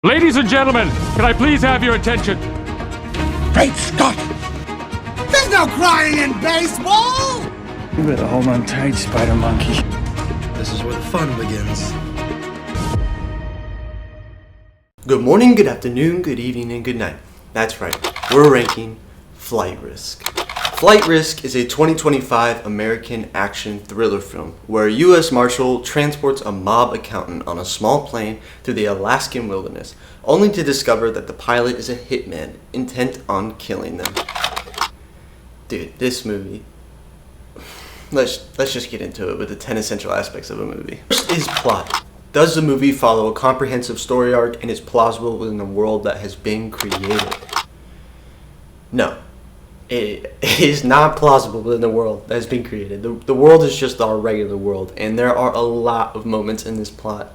Ladies and gentlemen, can I please have your attention? Great Scott! There's no crying in baseball! You better hold on tight, Spider Monkey. This is where the fun begins. Good morning, good afternoon, good evening, and good night. That's right, we're ranking Flight Risk. Flight Risk is a 2025 American action thriller film where a U.S. Marshal transports a mob accountant on a small plane through the Alaskan wilderness, only to discover that the pilot is a hitman intent on killing them. Dude, this movie... Let's just get into it with the 10 essential aspects of a movie. First is plot. Does the movie follow a comprehensive story arc and is plausible within a world that has been created? No. It is not plausible within the world that has been created. The world is just our regular world, and there are a lot of moments in this plot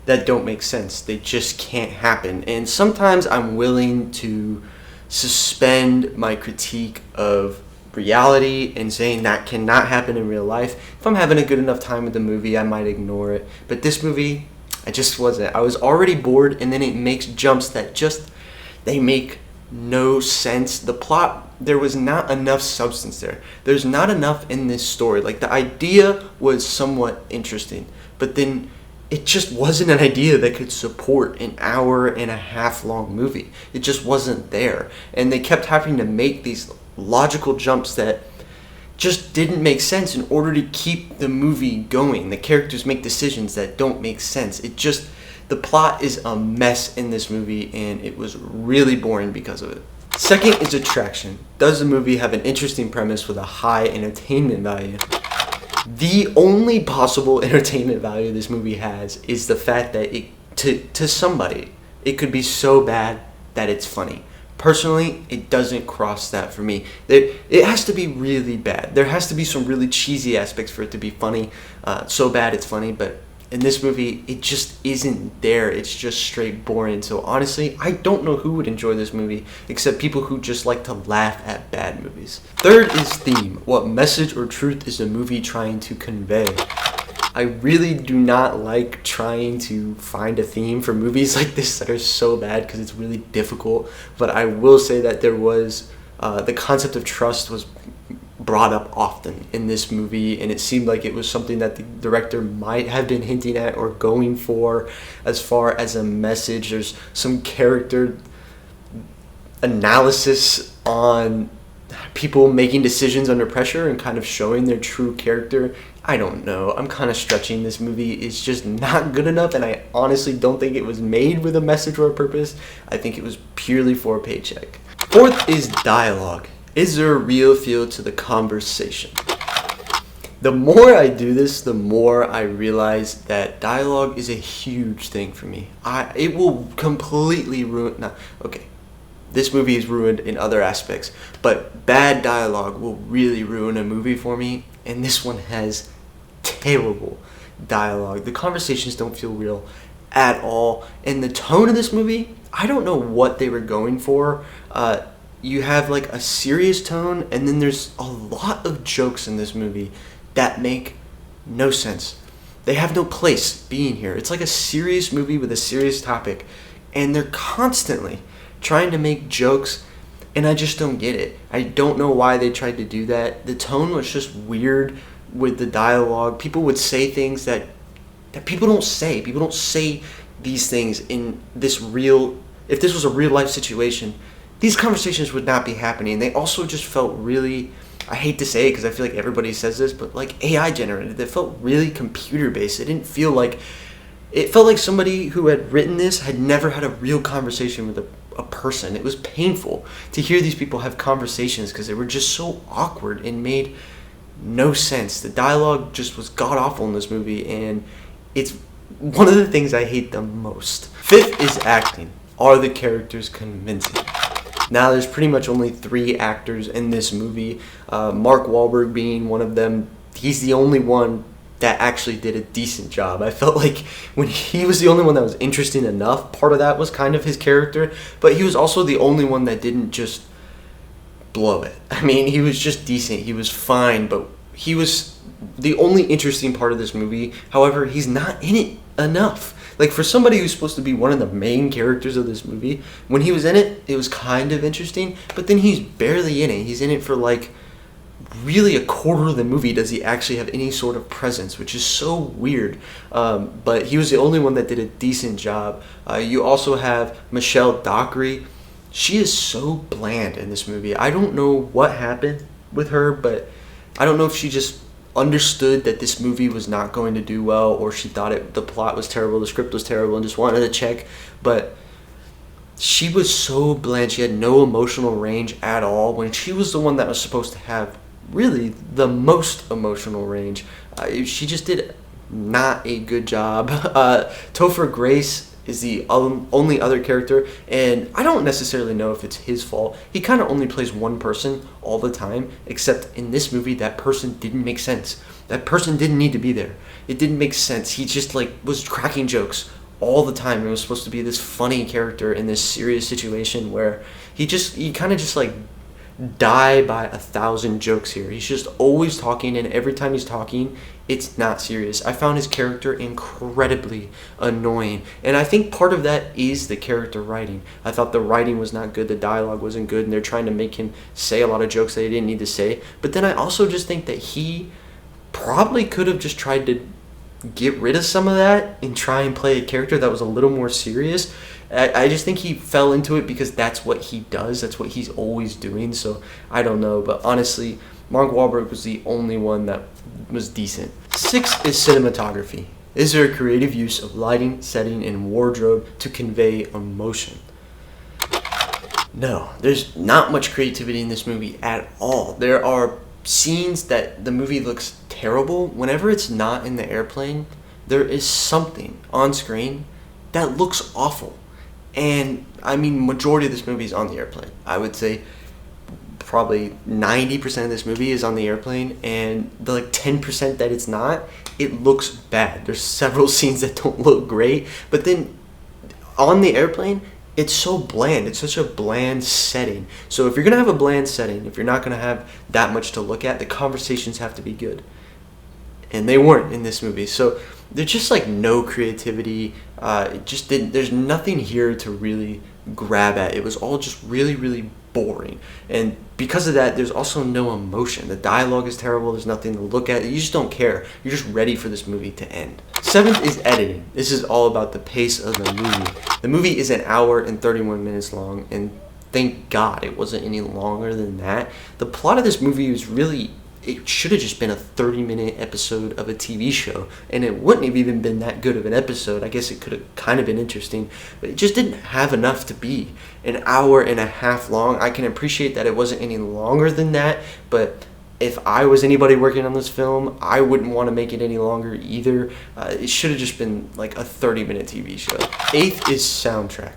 that don't make sense. They just can't happen. And sometimes I'm willing to suspend my critique of reality and saying that cannot happen in real life. If I'm having a good enough time with the movie, I might ignore it. But this movie, I just wasn't. I was already bored, and then it makes jumps that they make no sense. The plot, there was not enough substance there. There's not enough in this story. Like, the idea was somewhat interesting, but then it just wasn't an idea that could support an hour-and-a-half long movie. It just wasn't there. And they kept having to make these logical jumps that just didn't make sense in order to keep the movie going. The characters make decisions that don't make sense. The plot is a mess in this movie, and it was really boring because of it. Second is attraction. Does the movie have an interesting premise with a high entertainment value? The only possible entertainment value this movie has is the fact that to somebody, it could be so bad that it's funny. Personally, it doesn't cross that for me. It has to be really bad. There has to be some really cheesy aspects for it to be funny. So bad it's funny, but in this movie, it just isn't there. It's just straight boring. So honestly, I don't know who would enjoy this movie except people who just like to laugh at bad movies. Third is theme. What message or truth is the movie trying to convey? I really do not like trying to find a theme for movies like this that are so bad because it's really difficult. But I will say that there was, the concept of trust was brought up often in this movie, and it seemed like it was something that the director might have been hinting at or going for as far as a message. There's some character analysis on people making decisions under pressure and kind of showing their true character. I don't know. I'm kind of stretching. This movie is just not good enough, and I honestly don't think it was made with a message or a purpose. I think it was purely for a paycheck. Fourth is dialogue. Is there a real feel to the conversation? The more I do this, the more I realize that dialogue is a huge thing for me. It will completely ruin... Okay, this movie is ruined in other aspects, but bad dialogue will really ruin a movie for me, and this one has terrible dialogue. The conversations don't feel real at all, and the tone of this movie, I don't know what they were going for. You have like a serious tone, and then there's a lot of jokes in this movie that make no sense. They have no place being here. It's like a serious movie with a serious topic, and they're constantly trying to make jokes, and I just don't get it. I don't know why they tried to do that. The tone was just weird with the dialogue. People would say things that people don't say. People don't say these things in this real... If this was a real life situation, these conversations would not be happening. They also just felt really, I hate to say it because I feel like everybody says this, but like AI generated. They felt really computer based. It didn't feel like, it felt like somebody who had written this had never had a real conversation with a person. It was painful to hear these people have conversations because they were just so awkward and made no sense. The dialogue just was god awful in this movie, and it's one of the things I hate the most. Fifth is acting. Are the characters convincing? Now, there's pretty much only 3 actors in this movie, Mark Wahlberg being one of them. He's the only one that actually did a decent job. I felt like when he was the only one that was interesting enough, part of that was kind of his character, but he was also the only one that didn't just blow it. I mean, he was just decent. He was fine, but he was the only interesting part of this movie. However, he's not in it enough. Like, for somebody who's supposed to be one of the main characters of this movie, when he was in it, it was kind of interesting, but then he's barely in it. He's in it for, like, really a quarter of the movie does he actually have any sort of presence, which is so weird. But he was the only one that did a decent job. You also have Michelle Dockery. She is so bland in this movie. I don't know what happened with her, but I don't know if she just understood that this movie was not going to do well, or she thought the plot was terrible, the script was terrible, and just wanted to check. But she was so bland. She had no emotional range at all, when she was the one that was supposed to have really the most emotional range. She just did not a good job. Topher Grace is the only other character, and I don't necessarily know if it's his fault. He kind of only plays one person all the time, except in this movie that person didn't make sense. That person didn't need to be there. It didn't make sense. He just like was cracking jokes all the time. It was supposed to be this funny character in this serious situation where he kind of just like die by 1,000 jokes here. He's just always talking, and every time he's talking, it's not serious. I found his character incredibly annoying, and I think part of that is the character writing. I thought the writing was not good, the dialogue wasn't good, and they're trying to make him say a lot of jokes that he didn't need to say. But then I also just think that he probably could have just tried to get rid of some of that and try and play a character that was a little more serious. I just think he fell into it because that's what he does. That's what he's always doing. So I don't know. But honestly, Mark Wahlberg was the only one that was decent. 6 is cinematography. Is there a creative use of lighting, setting, and wardrobe to convey emotion? No, there's not much creativity in this movie at all. There are scenes that the movie looks terrible. Whenever it's not in the airplane, there is something on screen that looks awful. And I mean, majority of this movie is on the airplane. I would say probably 90% of this movie is on the airplane, and the like 10% that it's not, it looks bad. There's several scenes that don't look great, but then on the airplane, it's so bland. It's such a bland setting. So if you're gonna have a bland setting, if you're not gonna have that much to look at, the conversations have to be good, and they weren't in this movie. So there's just like no creativity. It just didn't. There's nothing here to really grab at. It was all just really, really boring, and because of that, there's also no emotion. The dialogue is terrible. There's nothing to look at. You just don't care. You're just ready for this movie to end. 7th is editing. This is all about the pace of the movie. The movie is 1 hour and 31 minutes long, and thank God it wasn't any longer than that. The plot of this movie was really, it should have just been a 30-minute episode of a TV show, and it wouldn't have even been that good of an episode. I guess it could have kind of been interesting, but it just didn't have enough to be 1 hour and a half long. I can appreciate that it wasn't any longer than that, but if I was anybody working on this film, I wouldn't want to make it any longer either. It should have just been like a 30-minute TV show. 8th is soundtrack.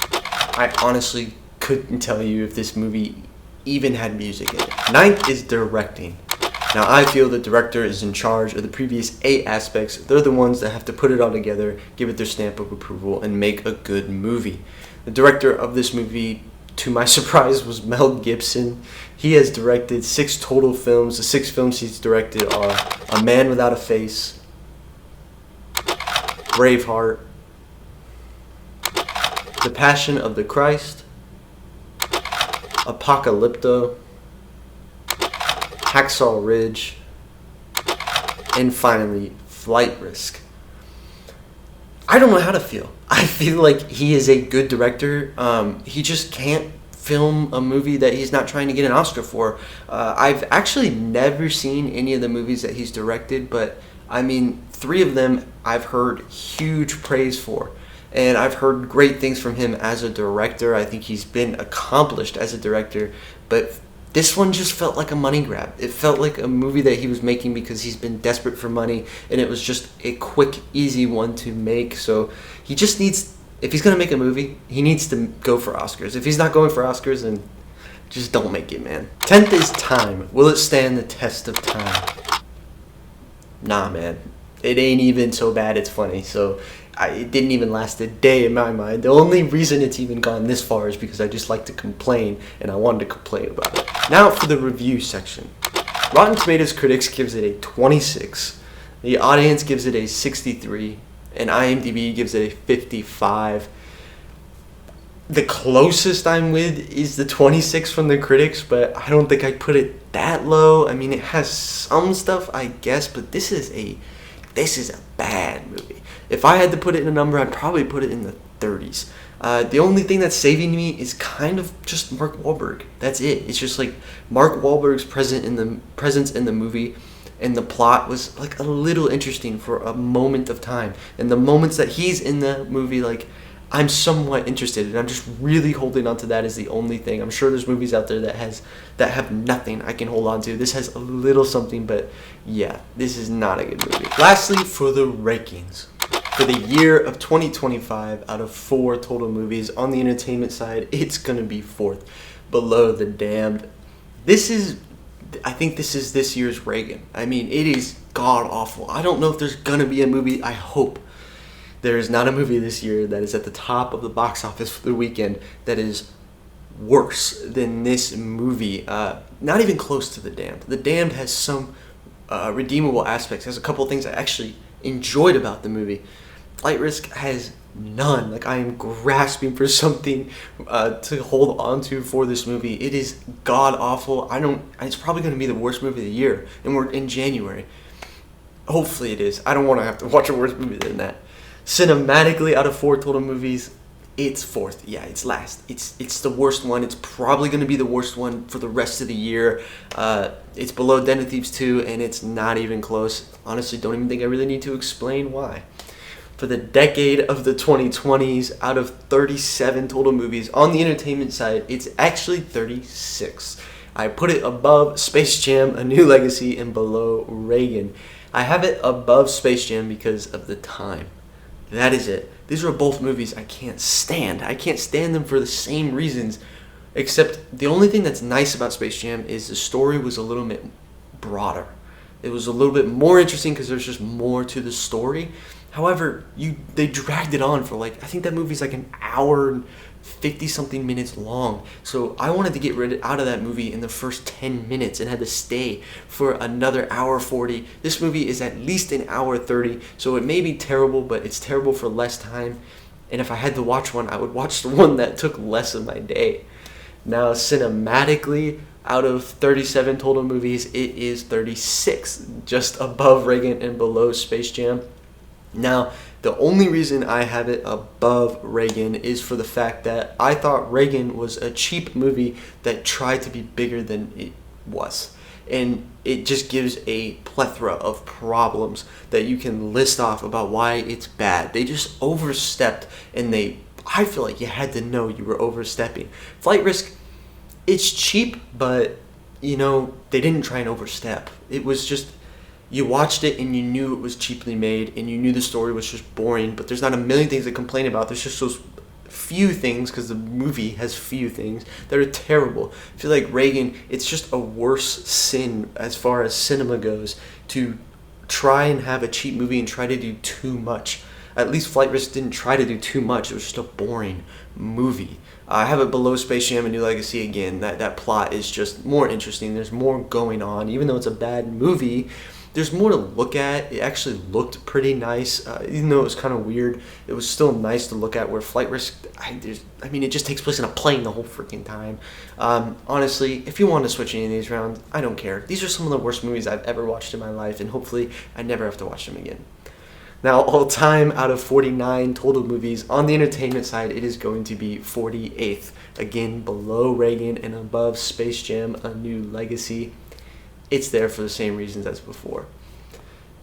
I honestly couldn't tell you if this movie even had music in it. 9th is directing. Now, I feel the director is in charge of the previous 8 aspects. They're the ones that have to put it all together, give it their stamp of approval, and make a good movie. The director of this movie, to my surprise, was Mel Gibson. He has directed 6 total films. The 6 films he's directed are A Man Without a Face, Braveheart, The Passion of the Christ, Apocalypto, Hacksaw Ridge, and finally, Flight Risk. I don't know how to feel. I feel like he is a good director. He just can't film a movie that he's not trying to get an Oscar for. I've actually never seen any of the movies that he's directed, but I mean, 3 of them I've heard huge praise for. And I've heard great things from him as a director. I think he's been accomplished as a director, but this one just felt like a money grab. It felt like a movie that he was making because he's been desperate for money, and it was just a quick, easy one to make. So he just needs, if he's going to make a movie, he needs to go for Oscars. If he's not going for Oscars, then just don't make it, man. 10th is time. Will it stand the test of time? Nah, man. It ain't even so bad it's funny. So it didn't even last a day in my mind. The only reason it's even gone this far is because I just like to complain, and I wanted to complain about it. Now for the review section. Rotten Tomatoes critics gives it a 26. The audience gives it a 63. and IMDb gives it a 55. The closest I'm with is the 26 from the critics, but I don't think I'd put it that low. I mean, it has some stuff, I guess, but this is a bad movie. If I had to put it in a number, I'd probably put it in the 30s. The only thing that's saving me is kind of just Mark Wahlberg. That's it. It's just like Mark Wahlberg's presence in the movie, and the plot was like a little interesting for a moment of time. And the moments that he's in the movie, like, I'm somewhat interested, and I'm just really holding on to that as the only thing. I'm sure there's movies out there that have nothing I can hold on to. This has a little something, but yeah, this is not a good movie. Lastly, for the rankings. For the year of 2025, out of 4 total movies on the entertainment side, it's going to be 4th, below The Damned. I think this is this year's Reagan. I mean, it is god-awful. I don't know if there's going to be a movie. I hope there is not a movie this year that is at the top of the box office for the weekend that is worse than this movie. Not even close to The Damned. The Damned has some redeemable aspects. There's a couple of things I actually enjoyed about the movie. Flight Risk has none. Like, I am grasping for something to hold on to for this movie. It is god-awful. It's probably going to be the worst movie of the year, and we're in January. Hopefully it is. I don't want to have to watch a worse movie than that. Cinematically, out of 4 total movies, it's 4th. Yeah, it's last. It's the worst one. It's probably going to be the worst one for the rest of the year. It's below Den of Thieves 2, and it's not even close. Honestly, don't even think I really need to explain why. For the decade of the 2020s, out of 37 total movies on the entertainment side, it's actually 36. I put it above Space Jam: A New Legacy and below Reagan. I have it above Space Jam because of the time. That is it. These are both movies I can't stand. I can't stand them for the same reasons, except the only thing that's nice about Space Jam is the story was a little bit broader. It was a little bit more interesting because there's just more to the story. However, they dragged it on for I think that movie's like an hour and 50-something minutes long. So I wanted to get out of that movie in the first 10 minutes and had to stay for another hour 40. This movie is at least an hour 30, so it may be terrible, but it's terrible for less time. And if I had to watch one, I would watch the one that took less of my day. Now, cinematically, out of 37 total movies, it is 36, just above Reagan and below Space Jam. Now, the only reason I have it above Reagan is for the fact that I thought Reagan was a cheap movie that tried to be bigger than it was. And it just gives a plethora of problems that you can list off about why it's bad. They just overstepped, and I feel like you had to know you were overstepping. Flight Risk, it's cheap, but, they didn't try and overstep. It was just, you watched it and you knew it was cheaply made, and you knew the story was just boring, but there's not a million things to complain about. There's just those few things, because the movie has few things that are terrible. I feel like Reagan, it's just a worse sin as far as cinema goes to try and have a cheap movie and try to do too much. At least Flight Risk didn't try to do too much. It was just a boring movie. I have it below Space Jam: A New Legacy again. That plot is just more interesting. There's more going on. Even though it's a bad movie, there's more to look at. It actually looked pretty nice. Even though it was kind of weird, it was still nice to look at, where Flight Risk, it just takes place in a plane the whole freaking time. Honestly, if you want to switch any of these around, I don't care. These are some of the worst movies I've ever watched in my life, and hopefully I never have to watch them again. Now, all time, out of 49 total movies on the entertainment side, it is going to be 48th. Again, below Reagan and above Space Jam: A New Legacy. It's there for the same reasons as before.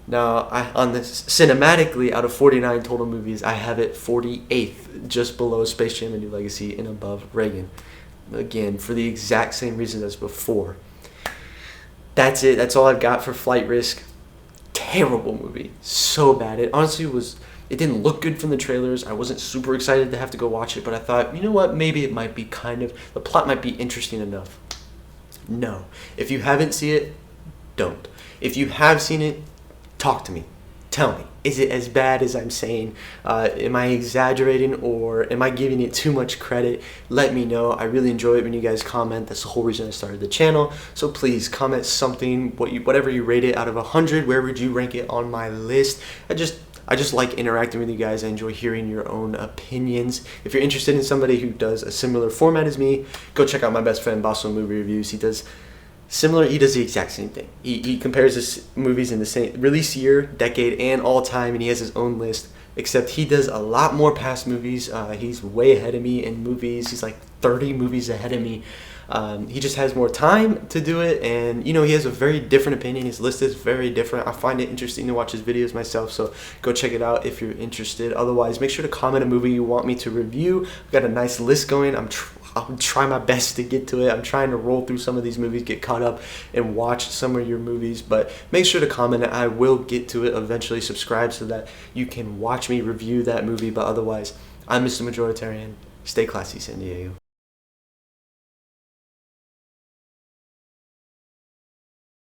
Now, on this, cinematically, out of 49 total movies, I have it 48th, just below Space Jam: A New Legacy and above Reagan. Again, for the exact same reasons as before. That's it. That's all I've got for Flight Risk. Terrible movie. So bad. It honestly was... It didn't look good from the trailers. I wasn't super excited to have to go watch it, but I thought, you know what? Maybe it might be the plot might be interesting enough. No. If you haven't seen it, don't. If you have seen it, talk to me. Tell me. Is it as bad as I'm saying? Am I exaggerating, or am I giving it too much credit? Let me know. I really enjoy it when you guys comment. That's the whole reason I started the channel. So please comment something, whatever you rate it out of 100. Where would you rank it on my list? I just like interacting with you guys. I enjoy hearing your own opinions. If you're interested in somebody who does a similar format as me, go check out my best friend Bosso Movie Reviews. He does the exact same thing. He compares his movies in the same release year, decade, and all time, and he has his own list. Except he does a lot more past movies. He's way ahead of me in movies. He's like 30 movies ahead of me. He just has more time to do it, and he has a very different opinion. His list is very different. I find it interesting to watch his videos myself, so go check it out if you're interested. Otherwise, make sure to comment a movie you want me to review. I've got a nice list going. I'll try my best to get to it. I'm trying to roll through some of these movies, get caught up, and watch some of your movies. But make sure to comment it. I will get to it eventually. Subscribe so that you can watch me review that movie. But otherwise, I'm Mr. Majoritarian. Stay classy, San Diego.